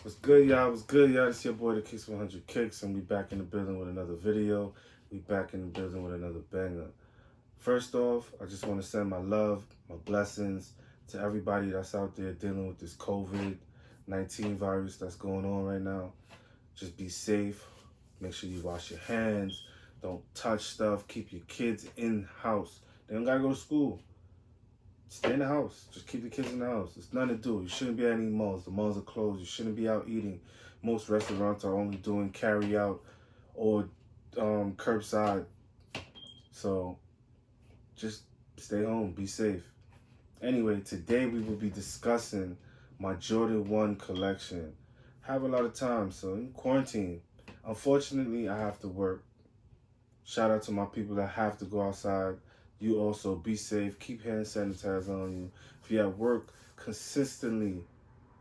What's good, y'all? What's good, y'all? It's your boy, the Kicks 100 Kicks, and we back in the building with another video. We back in the building with another banger. First off, I just want to send my love, my blessings to everybody that's out there dealing with this COVID-19 virus that's going on right now. Just be safe. Make sure you wash your hands. Don't touch stuff. Keep your kids in house. They don't gotta go to school. Stay in the house. Just keep the kids in the house. There's nothing to do. You shouldn't be at any malls. The malls are closed. You shouldn't be out eating. Most restaurants are only doing carry out or curbside. So just stay home. Be safe. Anyway, today we will be discussing my Jordan 1 collection. I have a lot of time, so in quarantine. Unfortunately, I have to work. Shout out to my people that have to go outside. You also be safe. Keep hand sanitizer on you. If you're at work, consistently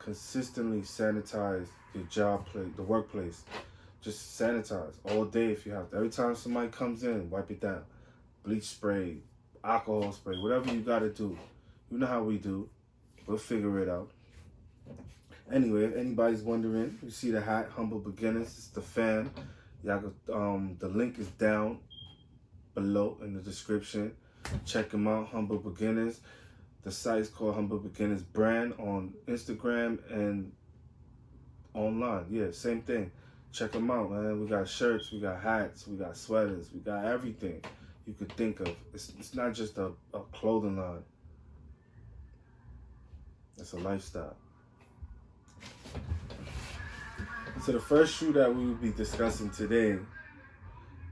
sanitize your job place, the workplace. Just sanitize all day if you have to. Every time somebody comes in, wipe it down. Bleach spray, alcohol spray, whatever you gotta do. You know how we do. We'll figure it out. Anyway, if anybody's wondering, you see the hat, Humble Beginners. It's the fan. Y'all, the link is down below in the description. Check them out, Humble Beginners. The site's called Humble Beginners Brand on Instagram and online. Yeah, same thing. Check them out, man. We got shirts, we got hats, we got sweaters, we got everything you could think of. It's not just a clothing line. It's a lifestyle. So the first shoe that we will be discussing today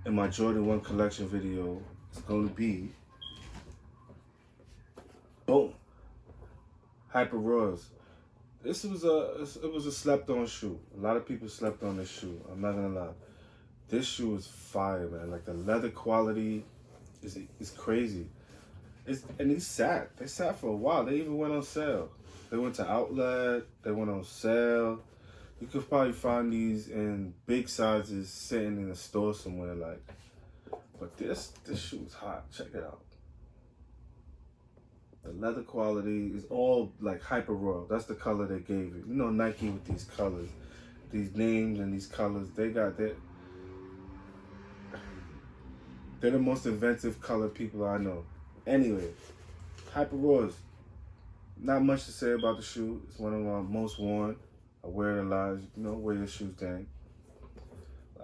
in my Jordan 1 collection video is going to be, boom, Hyper Royals. It was a slept on shoe. A lot of people slept on this shoe. I'm not gonna lie. This shoe is fire, man. Like the leather quality is crazy. And these sat. They sat for a while. They even went on sale. They went to outlet. They went on sale. You could probably find these in big sizes sitting in a store somewhere. Like, but this shoe is hot. Check it out. The leather quality is all like Hyper Royal. That's the color they gave it. You know Nike with these colors, these names and these colors. They're the most inventive color people I know. Anyway, Hyper Royals. Not much to say about the shoe. It's one of my most worn. I wear it a lot. You know, wear your shoes, dang.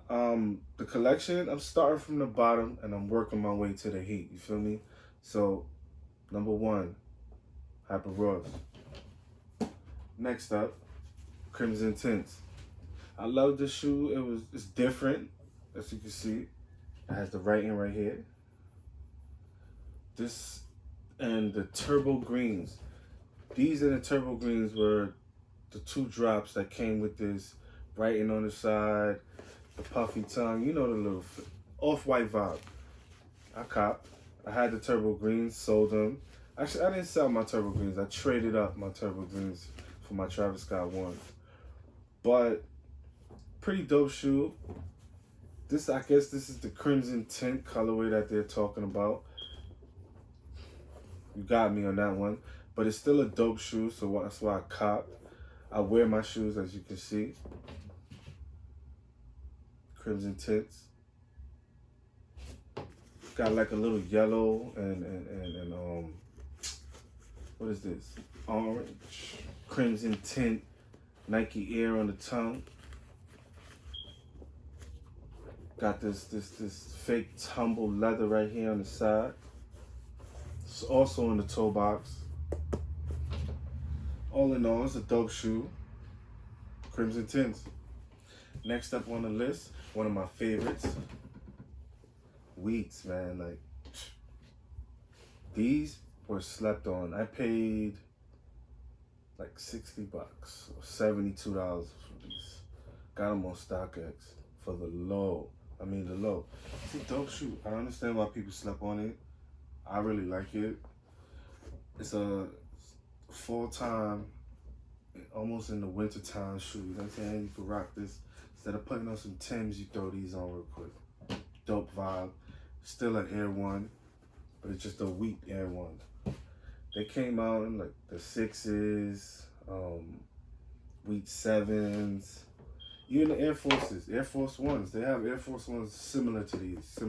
The collection, I'm starting from the bottom and I'm working my way to the heat. You feel me? So, number 1, Hyper Royals. Next up, Crimson Tints. I love this shoe. It's different, as you can see. It has the writing right here. This and the Turbo Greens. These and the Turbo Greens were the 2 drops that came with this writing on the side, the puffy tongue, you know, the little off-white vibe. I copped. I had the Turbo Greens, sold them. Actually, I didn't sell my Turbo Greens. I traded up my Turbo Greens for my Travis Scott ones. But pretty dope shoe. I guess this is the Crimson Tint colorway that they're talking about. You got me on that one. But it's still a dope shoe, so that's why I copped. I wear my shoes, as you can see. Crimson Tints. Got like a little yellow and what is this? Orange, crimson tint, Nike Air on the tongue. Got this fake tumble leather right here on the side. It's also in the toe box. All in all, it's a dope shoe. Crimson Tints. Next up on the list, one of my favorites. Wheats, man. Like, these were slept on. I paid like $60 or $72 for these. Got them on StockX for the low. The low. It's a dope shoe. I understand why people slept on it. I really like it. It's a full-time, almost in the wintertime shoe. You know what I'm saying? You can rock this. Instead of putting on some Timbs, you throw these on real quick. Dope vibe. Still an Air One, but it's just a wheat Air One. They came out in like the 6s, Wheat 7s. Even the Air Forces, Air Force Ones. They have Air Force Ones similar to these.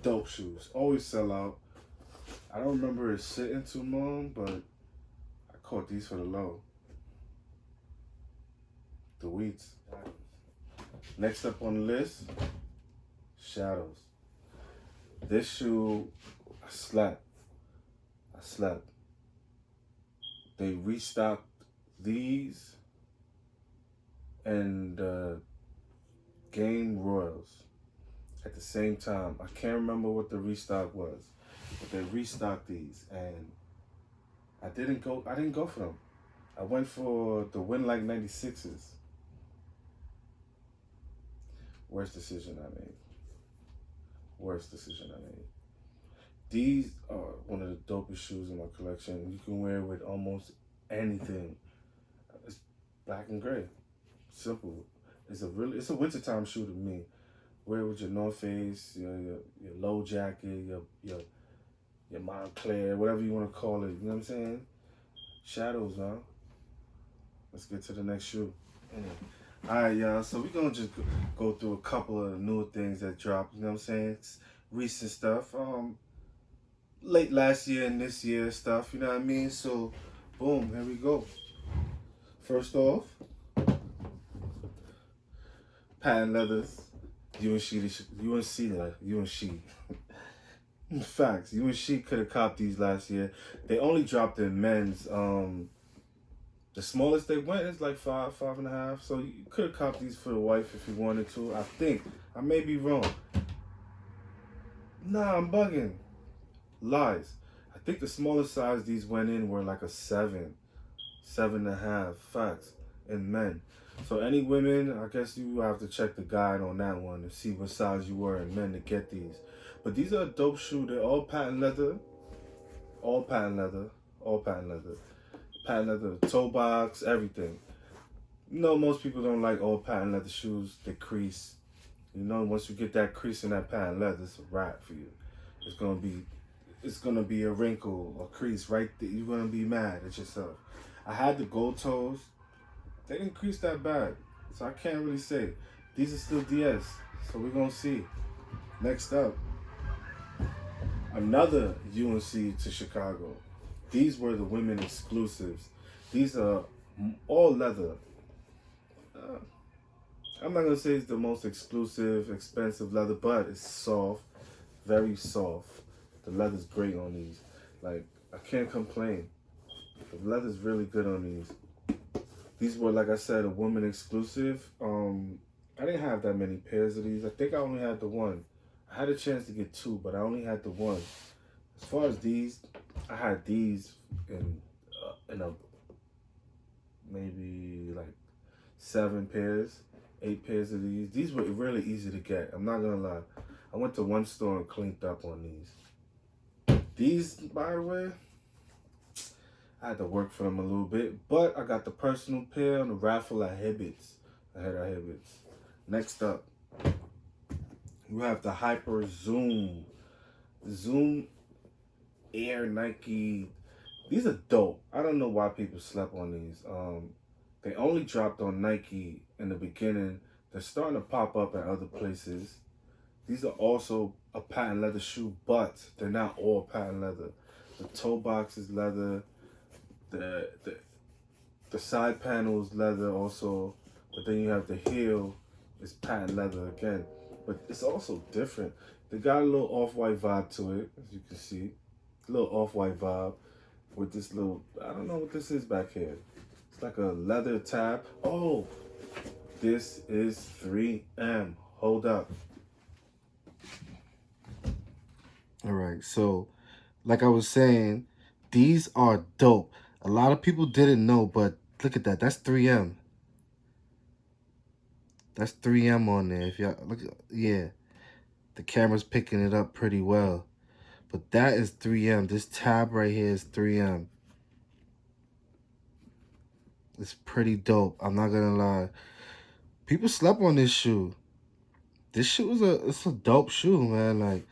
Dope shoes. Always sell out. I don't remember it sitting too long, but I caught these for the low. The Wheats. Next up on the list, Shadows. This shoe, I slept. They restocked these and Game Royals at the same time. I can't remember what the restock was, but they restocked these, and I didn't go for them. I went for the Win Like 96s. Worst decision I made. These are one of the dopest shoes in my collection. You can wear it with almost anything. It's black and gray. Simple. It's a wintertime shoe to me. Wear it with your North Face, your low jacket, your Montclair, whatever you want to call it. You know what I'm saying? Shadows, man. Let's get to the next shoe. Alright, y'all. So we're gonna just go through a couple of new things that dropped. You know what I'm saying? It's recent stuff. Late last year and this year stuff. You know what I mean? So, boom. Here we go. First off, patent leathers. Facts. UNC could have copped these last year. They only dropped in men's. The smallest they went is like 5.5. So you could have copped these for the wife if you wanted to. I think. I may be wrong. Nah, I'm bugging. Lies. I think the smallest size these went in were like a 7.5. Facts. In men. So any women, I guess you have to check the guide on that one and see what size you were in men to get these. But these are a dope shoe. They're all patent leather. Patent leather, toe box, everything. You know, most people don't like all patent leather shoes. They crease. You know, once you get that crease in that patent leather, it's a wrap for you. It's gonna be a wrinkle, a crease right there. You're gonna be mad at yourself. I had the gold toes. They didn't crease that bad, so I can't really say. These are still DS, so we're gonna see. Next up, another UNC to Chicago. These were the women exclusives. These are all leather. I'm not gonna say it's the most exclusive, expensive leather, but it's soft, very soft. The leather's great on these. Like, I can't complain. The leather's really good on these. These were, like I said, a woman exclusive. I didn't have that many pairs of these. I think I only had the one. I had a chance to get two, but I only had the one. As far as these, I had these in a maybe like 7 pairs, 8 pairs of these. These were really easy to get. I'm not gonna lie. I went to one store and cleaned up on these. These, by the way, I had to work for them a little bit, but I got the personal pair on the raffle at Hibbett's. Next up, you have the Hyper Zoom Air Nike. These are dope. I don't know why people slept on these. They only dropped on Nike in the beginning. They're starting to pop up at other places. These are also a patent leather shoe, but they're not all patent leather. The toe box is leather. The side panel is leather also, but then you have the heel is patent leather again. But it's also different. They got a little off-white vibe to it, as you can see. A little off-white vibe with this little, I don't know what this is back here. It's like a leather tab. Oh, this is 3M. Hold up. All right, so like I was saying, these are dope. A lot of people didn't know, but look at that. That's 3M. That's 3M on there. If y'all look, yeah, the camera's picking it up pretty well. But that is 3M. This tab right here is 3M. It's pretty dope. I'm not gonna lie. People slept on this shoe. This shoe it's a dope shoe, man. Like,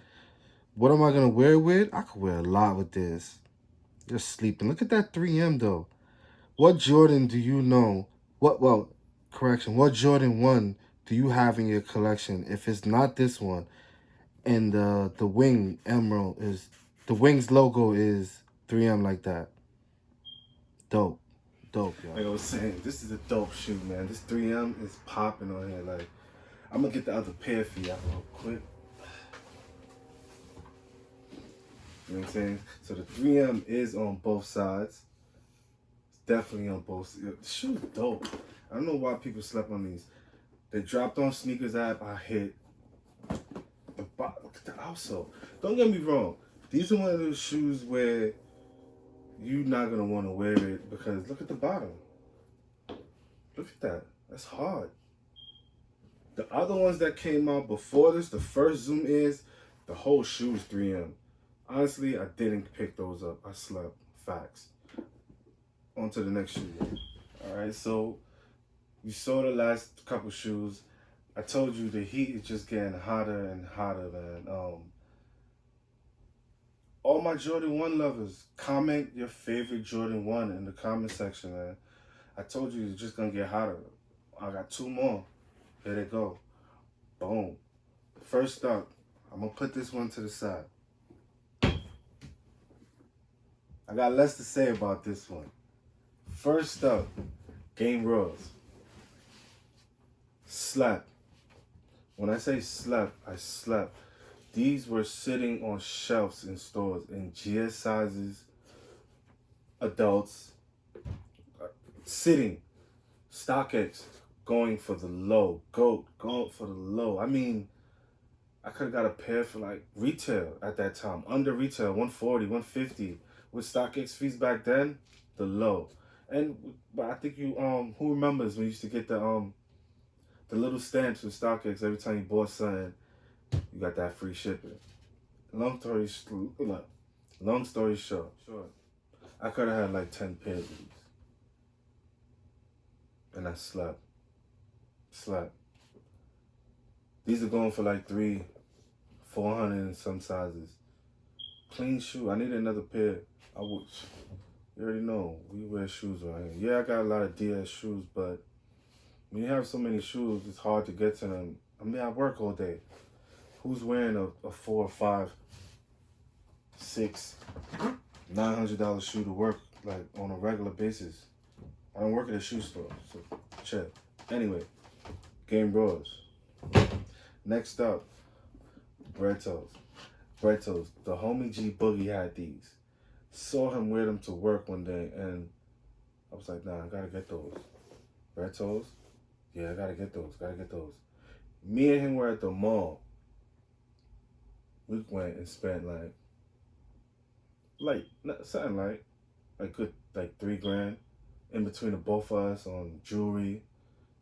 what am I gonna wear with? I could wear a lot with this. Just sleeping. Look at that 3M though. What Jordan do you know? What Jordan 1 do you have in your collection? If it's not this one, and the wing emerald is, the wings logo is 3M like that. Dope. Dope, y'all. Like I was saying, this is a dope shoe, man. This 3M is popping on here. Like, I'm gonna get the other pair for y'all real quick. You know what I'm saying? So the 3M is on both sides. It's definitely on both sides. The shoe's dope. I don't know why people slept on these. They dropped on Sneakers app. I hit. Look at the outsole. Don't get me wrong. These are one of those shoes where you're not going to want to wear it because look at the bottom. Look at that. That's hard. The other ones that came out before this, the first Zoom is, the whole shoe is 3M. Honestly, I didn't pick those up. I slept. Facts. On to the next shoe. Alright, so you saw the last couple shoes. I told you the heat is just getting hotter and hotter, man. All my Jordan 1 lovers, comment your favorite Jordan 1 in the comment section, man. I told you it's just gonna get hotter. I got 2 more. Here they go. Boom. First up, I'm gonna put this one to the side. I got less to say about this one. First up, Game Royals. Slept. When I say slept, I slept. These were sitting on shelves in stores in GS sizes, adults, sitting. StockX going for the low. GOAT going for the low. I mean, I could have got a pair for like retail at that time. Under retail, 140, 150. With StockX fees back then, the low. But I think you who remembers when you used to get the little stamps with StockX every time you bought something, you got that free shipping. Long story short, I could have had like 10 pairs of these. And I slept. These are going for like 400 in some sizes. Clean shoe. I need another pair. You already know, we wear shoes around here. Yeah, I got a lot of DS shoes, but when you have so many shoes, it's hard to get to them. I mean, I work all day. Who's wearing a $4 or $5, $6, $900 shoe to work like on a regular basis? I don't work at a shoe store, so check. Anyway, Game Bros. Next up, Bread Toes. The homie G Boogie had these. Saw him wear them to work one day, and I was like, nah, I gotta get those. Bread Toes? Yeah, I gotta get those. Me and him were at the mall. We went and spent something like good, like $3,000 in between the both of us on jewelry.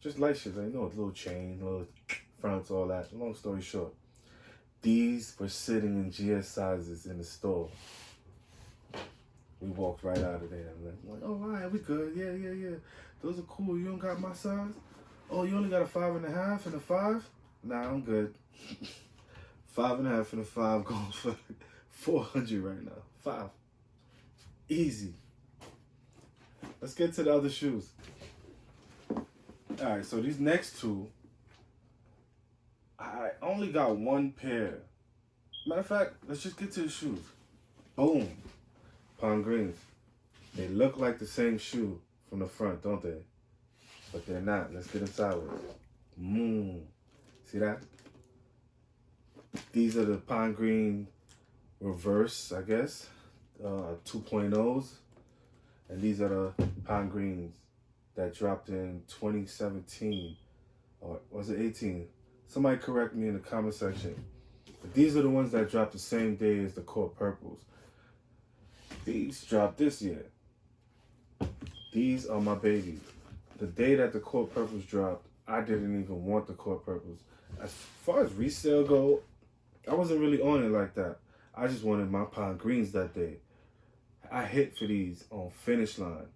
Just light shit, like, you know, a little chain, little fronts, all that. Long story short, these were sitting in GS sizes in the store. We walked right out of there. I'm like, oh, all right, we good. Yeah. Those are cool. You don't got my size? Oh, you only got a 5.5 and a 5? Nah, I'm good. 5.5 and a 5 going for 400 right now. 5. Easy. Let's get to the other shoes. All right, so these next two, I only got 1 pair. Matter of fact, let's just get to the shoes. Boom. Pine Greens. They look like the same shoe from the front, don't they? But they're not. Let's get them sideways. See that? These are the Pine Green reverse, I guess. 2.0s. And these are the Pine Greens that dropped in 2017. Or was it 18? Somebody correct me in the comment section. But these are the ones that dropped the same day as the Court Purples. These dropped this year. These are my babies. The day that the Court Purples dropped, I didn't even want the Court Purples. As far as resale go, I wasn't really on it like that. I just wanted my Pine Greens that day. I hit for these on Finish Line.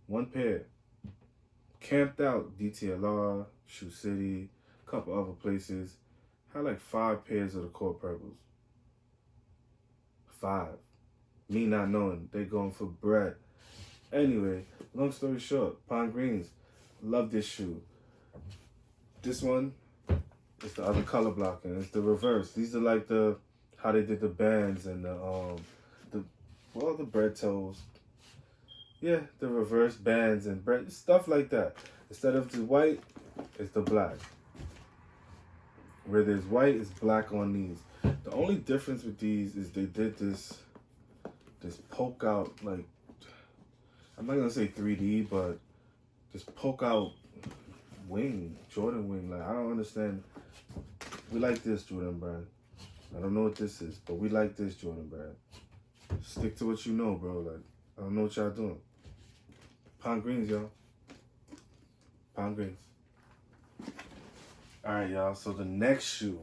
1 pair. Camped out, DTLR, Shoe City, a couple other places. Had like 5 pairs of the Court Purples. 5. Me not knowing, they going for bread. Anyway, long story short, Pine Greens, love this shoe. This one is the other color blocking. It's the reverse. These are like the how they did the bands and the bread toes. Yeah, the reverse bands and bread stuff like that. Instead of the white, it's the black. Where there's white, it's black on these. The only difference with these is they did this poke out, like, I'm not gonna say 3D, but this poke out wing, Jordan wing. Like, I don't understand. We like this, Jordan brand. I don't know what this is, but we like this, Jordan brand. Stick to what you know, bro. Like, I don't know what y'all doing. Pine Greens, y'all. Pine Greens. All right, y'all. So the next shoe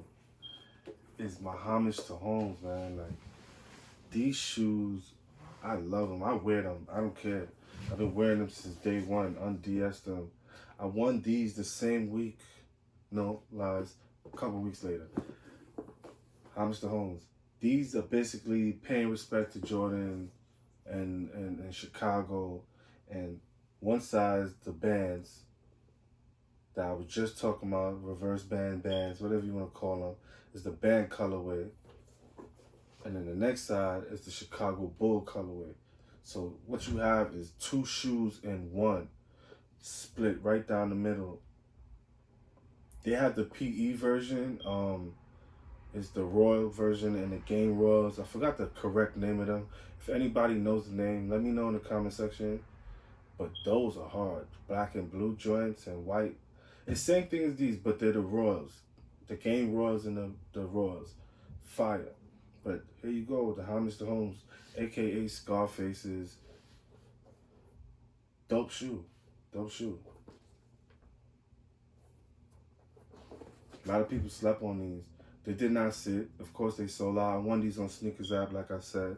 is my homage to Holmes, man. Like, these shoes, I love them. I wear them. I don't care. I've been wearing them since day one. Und'd them. I won these the same week. No, lies. A couple weeks later. Homage to Holmes. These are basically paying respect to Jordan and Chicago, and one side the bands that I was just talking about, reverse bands, whatever you want to call them, is the band colorway. And then the next side is the Chicago Bull colorway. So what you have is two shoes in one, split right down the middle. They have the PE version, it's the Royal version and the Game Royals. I forgot the correct name of them. If anybody knows the name, let me know in the comment section. But those are hard. Black and blue joints and white. It's the same thing as these, but they're the Royals. The Game Royals and the Royals. Fire. But here you go, the Homage to Holmes, aka Scarface's. Dope shoe. Dope shoe. A lot of people slept on these. They did not sit. Of course, they sold out. I won these on Sneakers app, like I said.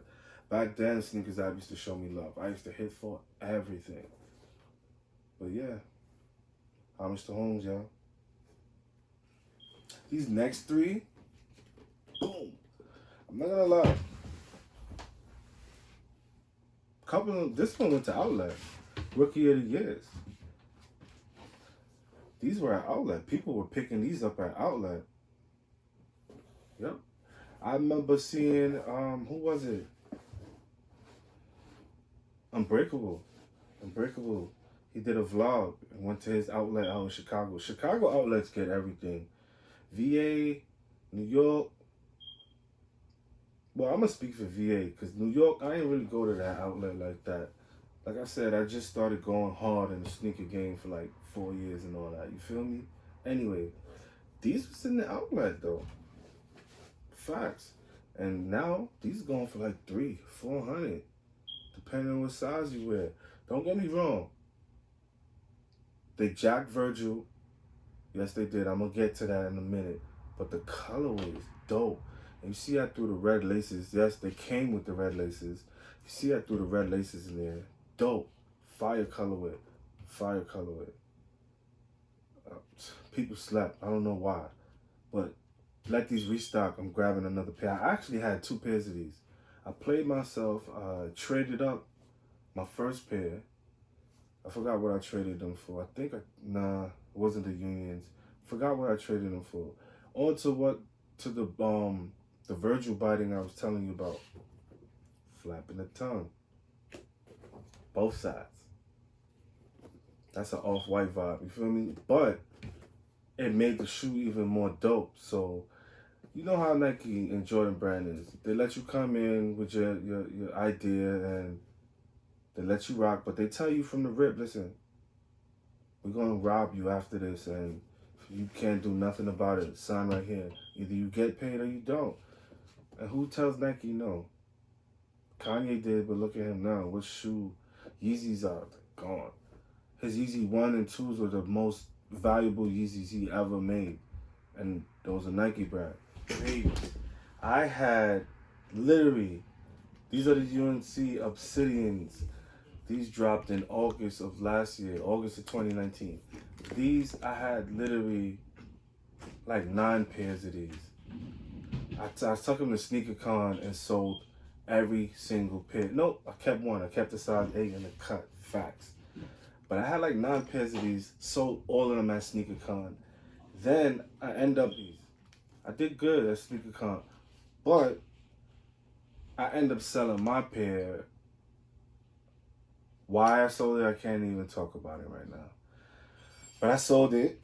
Back then, Sneakers app used to show me love. I used to hit for everything. But yeah, homage to Holmes, y'all. These next three, boom. I'm not gonna lie. This one went to Outlet. Rookie of the Years. These were at Outlet. People were picking these up at Outlet. Yep. I remember seeing, who was it? Unbreakable. He did a vlog and went to his outlet out in Chicago. Chicago outlets get everything. VA, New York. Well, I'm going to speak for VA because New York, I didn't really go to that outlet like that. Like I said, I just started going hard in the sneaker game for like 4 years and all that. You feel me? Anyway, these was in the outlet though. Facts. And now these are going for like $300-400, depending on what size you wear. Don't get me wrong. They jacked Virgil. Yes, they did. I'm gonna get to that in a minute. But the colorway is dope. And you see I threw the red laces. Yes, they came with the red laces. You see I threw the red laces in there. Dope. Fire colorway. People slept. I don't know why. But let these restock. I'm grabbing another pair. I actually had 2 pairs of these. I played myself, traded up my first pair. I forgot what I traded them for. I think, it wasn't the Unions. Forgot what I traded them for. On to the Virgil biting I was telling you about. Flapping the tongue. Both sides. That's an off-white vibe, you feel me? But it made the shoe even more dope. So you know how Nike and Jordan brand is. They let you come in with your idea and they let you rock, but they tell you from the rip, listen, we're going to rob you after this and you can't do nothing about it. Sign right here. Either you get paid or you don't. And who tells Nike no? Kanye did, but look at him now. What shoe? Yeezys are gone. His Yeezy 1 and 2s were the most valuable Yeezys he ever made. And those are Nike brand. Hey, I had literally, these are the UNC Obsidians. These dropped in August of last year, August of 2019. These, I had literally like 9 pairs of these. I took them to SneakerCon and sold every single pair. Nope, I kept one. I kept the size 8 in the cut. Facts. But I had like 9 pairs of these, sold all of them at SneakerCon. Then I did good at SneakerCon, but I end up selling my pair. Why I sold it, I can't even talk about it right now. But I sold it.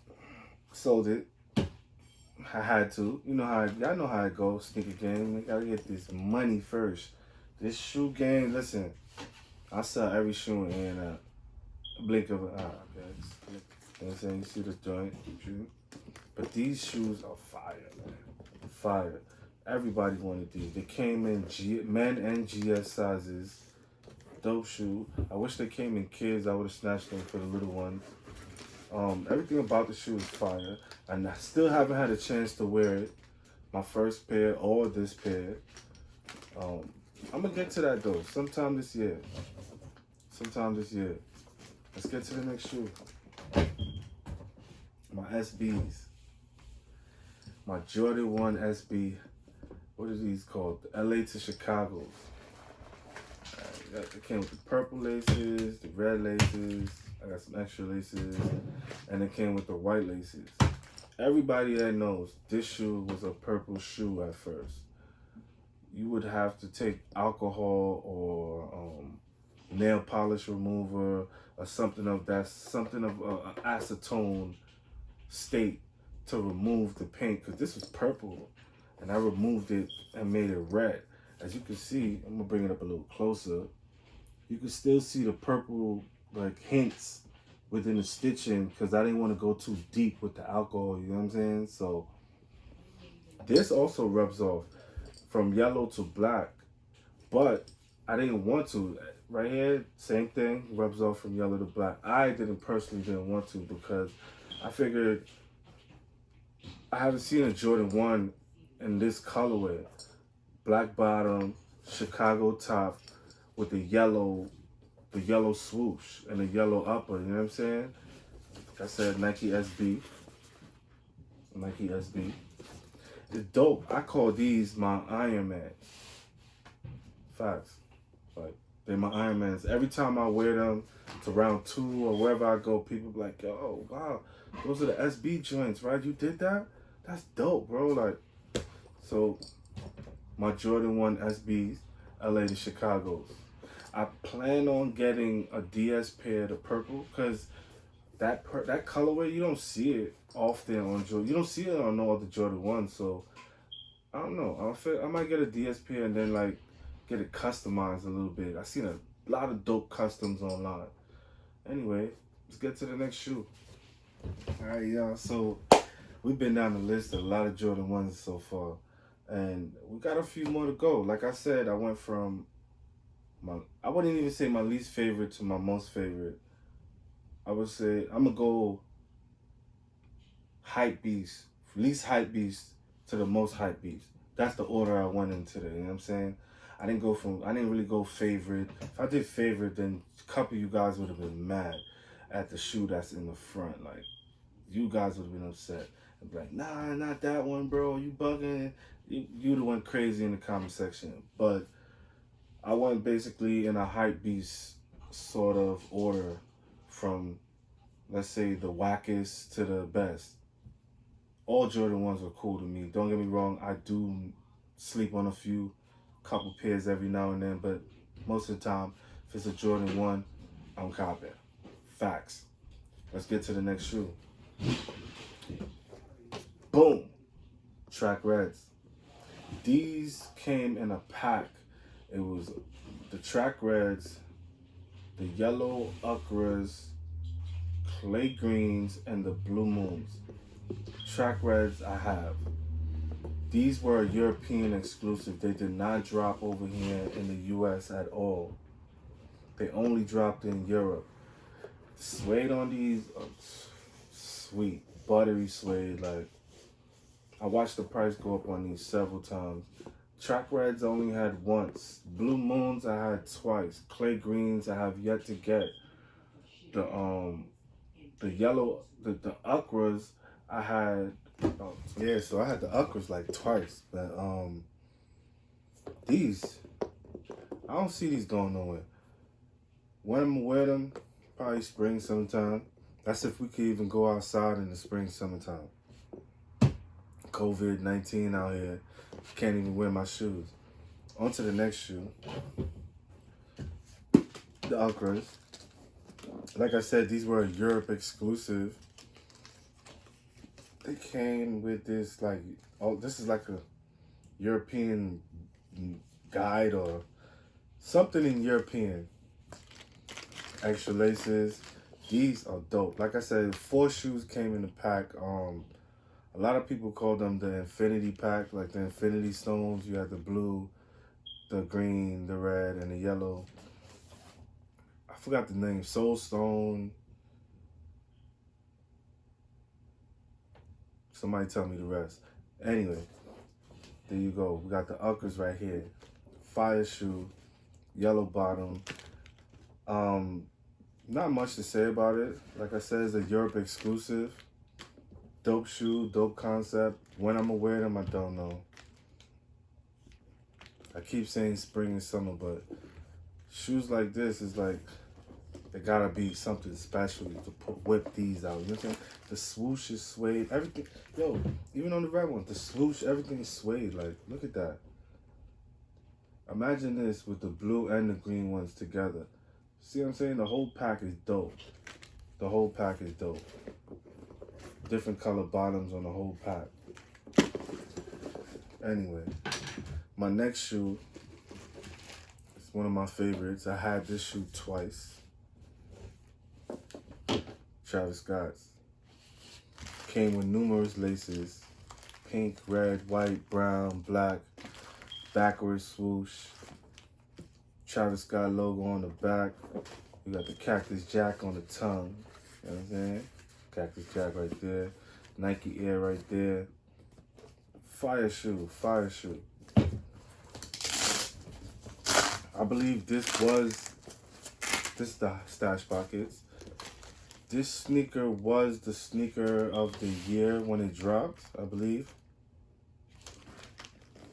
I had to. Y'all know how it goes, sneaker game. We gotta get this money first. This shoe game, listen, I sell every shoe in a blink of an eye, guys. You know what I'm saying? You see the joint, but these shoes are fire, man. Fire. Everybody wanted these. They came in men and GS sizes. Dope shoe. I wish they came in kids. I would have snatched them for the little ones. Everything about the shoe is fire, and I still haven't had a chance to wear it. My first pair or this pair. I'm gonna get to that though. Sometime this year. Let's get to the next shoe. My SBs. My Jordan 1 SB. What are these called? The LA to Chicago's. It came with the purple laces, the red laces. I got some extra laces, and it came with the white laces. Everybody that knows, this shoe was a purple shoe at first. You would have to take alcohol or nail polish remover or something of acetone state to remove the paint, because this was purple, and I removed it and made it red. As you can see, I'm gonna bring it up a little closer. You can still see the purple hints within the stitching, because I didn't want to go too deep with the alcohol, you know what I'm saying? So this also rubs off from yellow to black, but I didn't want to. Right here, same thing, rubs off from yellow to black. I personally didn't want to, because I figured I haven't seen a Jordan 1 in this colorway. Black bottom, Chicago top with the yellow swoosh and the yellow upper, you know what I'm saying? Like I said, Nike SB. It's dope. I call these my Iron Man. Facts. They're my Iron Mans. Every time I wear them to round 2 or wherever I go, people be like, yo, wow, those are the SB joints, right? You did that? That's dope, bro. So my Jordan 1 SBs, LA to Chicago's. I plan on getting a DS pair, the purple, because that colorway, you don't see it often on Jordan. You don't see it on no other Jordan 1, so I don't know. I might get a DS pair and then get it customized a little bit. I've seen a lot of dope customs online. Anyway, let's get to the next shoe. All right, y'all. So we've been down the list of a lot of Jordan 1s so far, and we got a few more to go. Like I said, I went from I wouldn't even say my least favorite to my most favorite. I would say I'm gonna go hype beast, least hype beast to the most hype beast. That's the order I went in today, you know what I'm saying? I didn't really go favorite. If I did favorite, then a couple of you guys would have been mad at the shoe that's in the front. You guys would have been upset and be like, nah, not that one, bro. You bugging. You'd have went crazy in the comment section. But I went basically in a hype beast sort of order from, let's say, the wackest to the best. All Jordan 1s are cool to me. Don't get me wrong, I do sleep on a couple pairs every now and then, but most of the time, if it's a Jordan 1, I'm copping. Facts. Let's get to the next shoe. Boom. Track Reds. These came in a pack. It was the Track Reds, the yellow Ukras, clay greens, and the blue moons. Track Reds I have. These were European exclusive. They did not drop over here in the US at all. They only dropped in Europe. Suede on these, sweet, buttery suede. I watched the price go up on these several times. Track Reds I only had once. Blue Moons I had twice. Clay Greens I have yet to get. The yellow, the Ukras I had. So I had the Ukras twice. But these, I don't see these going nowhere. When I'm gonna wear them, probably spring, summertime. That's if we could even go outside in the spring, summertime. COVID-19 out here, can't even wear my shoes. On to the next shoe, the Ukras. Like I said, these were a Europe exclusive. They came with this like, oh, this is like a European guide or something in European. Extra laces. These are dope. Like I said, 4 shoes came in the pack. A lot of people call them the Infinity Pack, like the Infinity Stones. You had the blue, the green, the red, and the yellow. I forgot the name. Soul Stone. Somebody tell me the rest. Anyway, there you go. We got the Ukras right here. Fire shoe, yellow bottom. Not much to say about it. Like I said, it's a Europe exclusive. Dope shoe, dope concept. When I'm gonna wear them, I don't know. I keep saying spring and summer, but shoes like this is like, they gotta be something special to whip these out. You know what I'm saying? The swoosh is suede. Everything, yo, even on the red one, the swoosh, everything is suede. Like, look at that. Imagine this with the blue and the green ones together. See what I'm saying? The whole pack is dope. The whole pack is dope. Different color bottoms on the whole pack. Anyway, my next shoe is one of my favorites. I had this shoe twice. Travis Scott's. Came with numerous laces. Pink, red, white, brown, black. Backwards swoosh. Travis Scott logo on the back. We got the Cactus Jack on the tongue. You know what I'm saying? Cactus Jack right there. Nike Air right there. Fire shoe, fire shoe. I believe this is the Stash Pockets. This sneaker was the sneaker of the year when it dropped, I believe.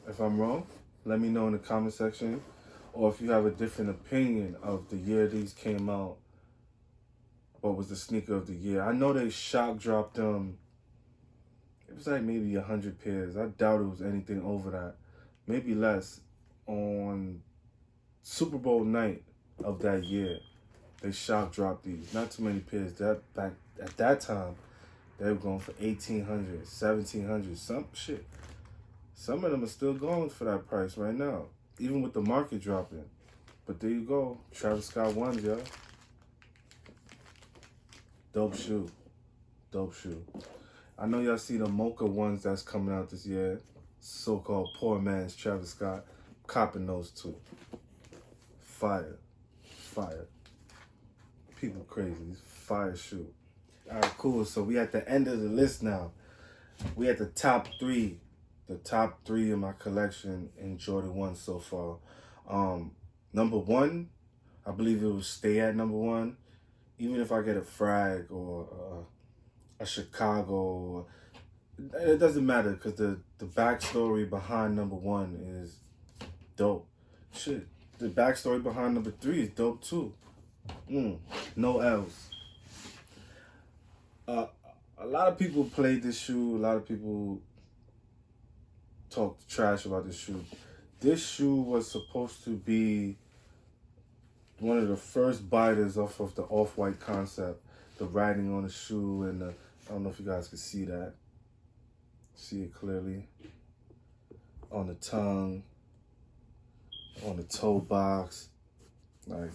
If I'm wrong, let me know in the comment section. Or if you have a different opinion of the year these came out, what was the sneaker of the year? I know they shock dropped them. It was like maybe 100 pairs. I doubt it was anything over that. Maybe less. On Super Bowl night of that year, they shock dropped these. Not too many pairs. Back at that time, they were going for 1,800, 1,700, some shit. Some of them are still going for that price right now, even with the market dropping. But there you go, Travis Scott ones, yo. Dope shoe, dope shoe. I know y'all see the Mocha ones that's coming out this year. So-called poor man's Travis Scott. Copping those too. Fire, fire. People crazy, fire shoe. All right, cool. So we at the end of the list now. We at the top 3. The top 3 in my collection in Jordan 1 so far. Number 1, I believe it will stay at number 1. Even if I get a Frag or a Chicago, it doesn't matter because the backstory behind number 1 is dope. Shit, the backstory behind number 3 is dope too. No L's. A lot of people played this shoe. A lot of people talked trash about this shoe. This shoe was supposed to be one of the first biters off of the Off-White concept. The writing on the shoe and the, I don't know if you guys can see that. See it clearly. On the tongue. On the toe box. Like,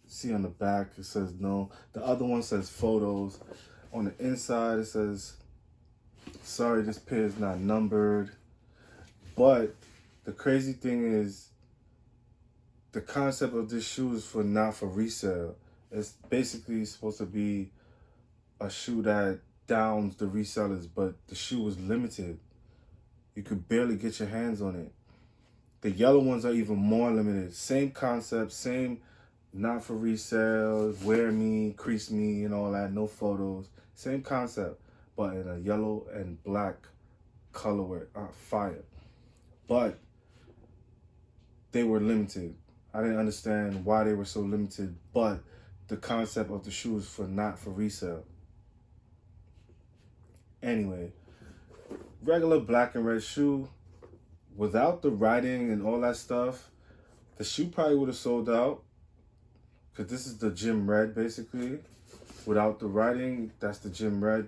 see on the back it says no. The other one says photos. On the inside it says, sorry, this pair is not numbered. But the crazy thing is, the concept of this shoe is not for resale. It's basically supposed to be a shoe that downs the resellers, but the shoe was limited. You could barely get your hands on it. The yellow ones are even more limited. Same concept, same not for resale, wear me, crease me, and all that, no photos. Same concept, but in a yellow and black colorway, fire. But they were limited. I didn't understand why they were so limited, but the concept of the shoes for not for resale. Anyway, regular black and red shoe, without the writing and all that stuff, the shoe probably would have sold out. Because this is the gym red, basically. Without the writing, that's the gym red.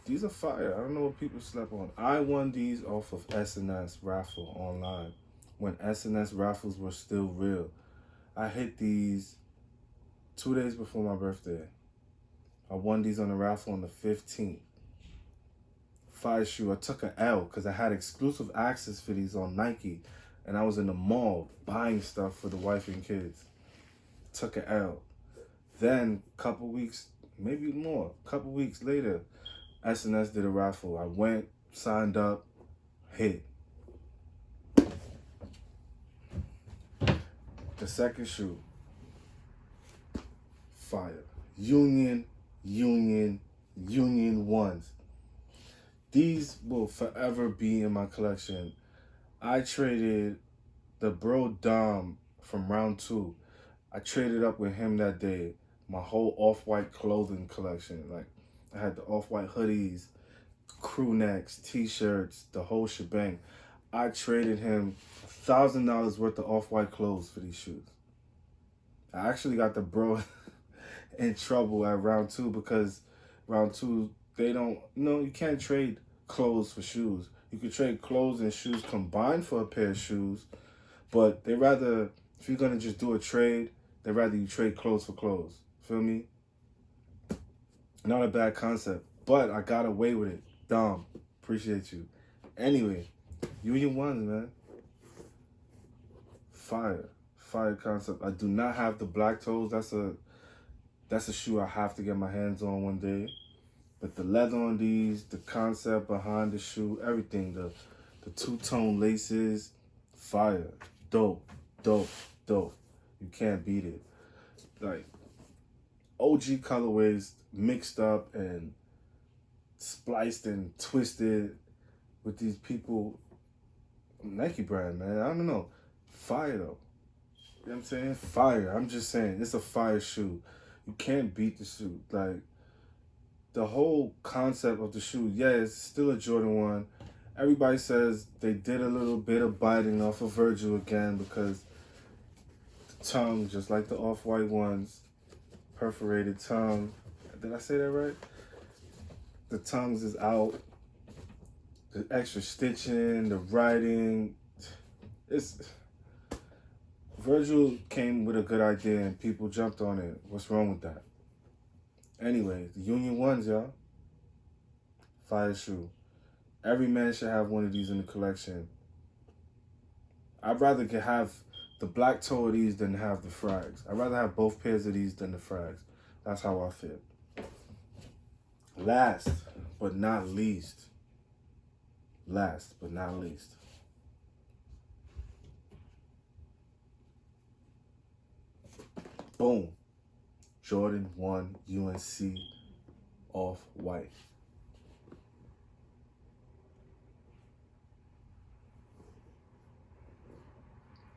These are fire. I don't know what people slept on. I won these off of S&S raffle online. When S&S raffles were still real. I hit these 2 days before my birthday. I won these on the raffle on the 15th. Fire shoe. I took an L because I had exclusive access for these on Nike. And I was in the mall buying stuff for the wife and kids. Took an L. Then, couple weeks, maybe more, couple weeks later, S&S did a raffle. I went, signed up, hit. The second shoe, fire. Union ones. These will forever be in my collection. I traded the bro Dom from round 2. I traded up with him that day. My whole off-white clothing collection. Like, I had the off-white hoodies, crew necks, t-shirts, the whole shebang. I traded him $1,000 worth of off-white clothes for these shoes. I actually got the bro in trouble at round 2 because round 2, they don't, you can't trade clothes for shoes. You could trade clothes and shoes combined for a pair of shoes, but they rather, if you're going to just do a trade, they'd rather you trade clothes for clothes. Feel me? Not a bad concept, but I got away with it. Dom, appreciate you. Anyway, Union ones, man. Fire concept. I do not have the black toes. That's a shoe I have to get my hands on one day. But the leather on these, the concept behind the shoe, everything, the two-tone laces, fire. Dope. You can't beat it. Like, OG colorways mixed up and spliced and twisted with these people. Nike brand, man. I don't know. Fire, though. You know what I'm saying? Fire. I'm just saying, it's a fire shoe. You can't beat the shoe. Like, the whole concept of the shoe, yeah, it's still a Jordan 1. Everybody says they did a little bit of biting off of Virgil again because the tongue, just like the off-white ones, perforated tongue. Did I say that right? The tongues is out. The extra stitching, the writing. Virgil came with a good idea and people jumped on it. What's wrong with that? Anyway, the Union ones, y'all. Fire shoe. Every man should have one of these in the collection. I'd rather have the black toe of these than have the frags. I'd rather have both pairs of these than the frags. That's how I feel. Last but not least. Boom. Jordan 1 UNC off-white.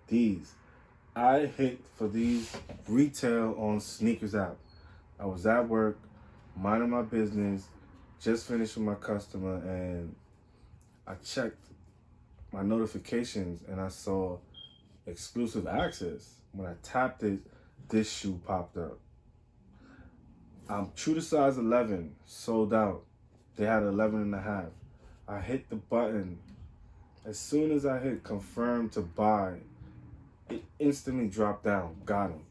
These. I hit for these retail on Sneakers app. I was at work, minding my business, just finished with my customer, and I checked my notifications and I saw exclusive access. When I tapped it, this shoe popped up. I'm true to size 11, sold out. They had 11 and a half. I hit the button. As soon as I hit confirm to buy, it instantly dropped down. Got him.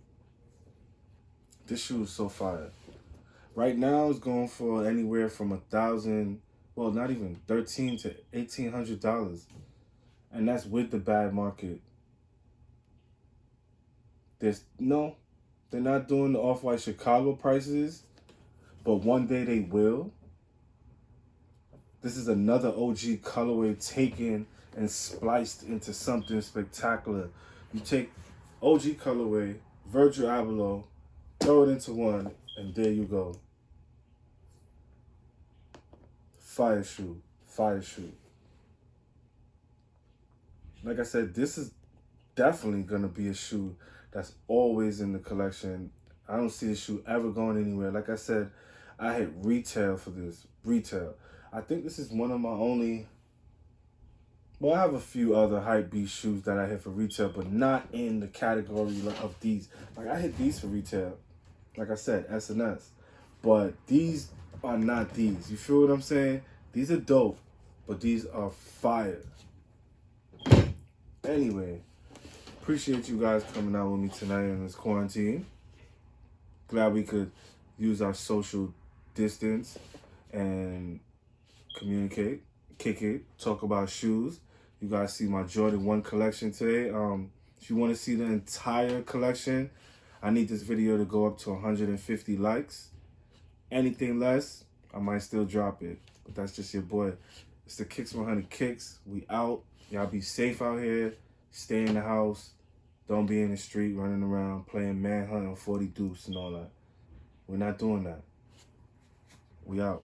This shoe is so fire. Right now it's going for anywhere from $1,000, well, not even $1,300 to $1,800, and that's with the bad market. They're not doing the off-white Chicago prices, but one day they will. This is another OG colorway taken and spliced into something spectacular. You take OG colorway, Virgil Abloh, throw it into one, and there you go. Fire shoe. Like I said, this is definitely gonna be a shoe that's always in the collection. I don't see the shoe ever going anywhere. Like I said, I hit retail for this. Retail. I think this is one of my only. Well, I have a few other hype beast shoes that I hit for retail, but not in the category of these. Like I hit these for retail. Like I said, S&S. But these are not these. You feel what I'm saying? These are dope, but these are fire. Anyway, appreciate you guys coming out with me tonight in this quarantine. Glad we could use our social distance and communicate, kick it, talk about shoes. You guys see my Jordan 1 collection today. If you want to see the entire collection, I need this video to go up to 150 likes. Anything less, I might still drop it. But that's just your boy. It's the Kicks 100 Kicks. We out. Y'all be safe out here. Stay in the house. Don't be in the street running around playing manhunt and 40 deuce and all that. We're not doing that. We out.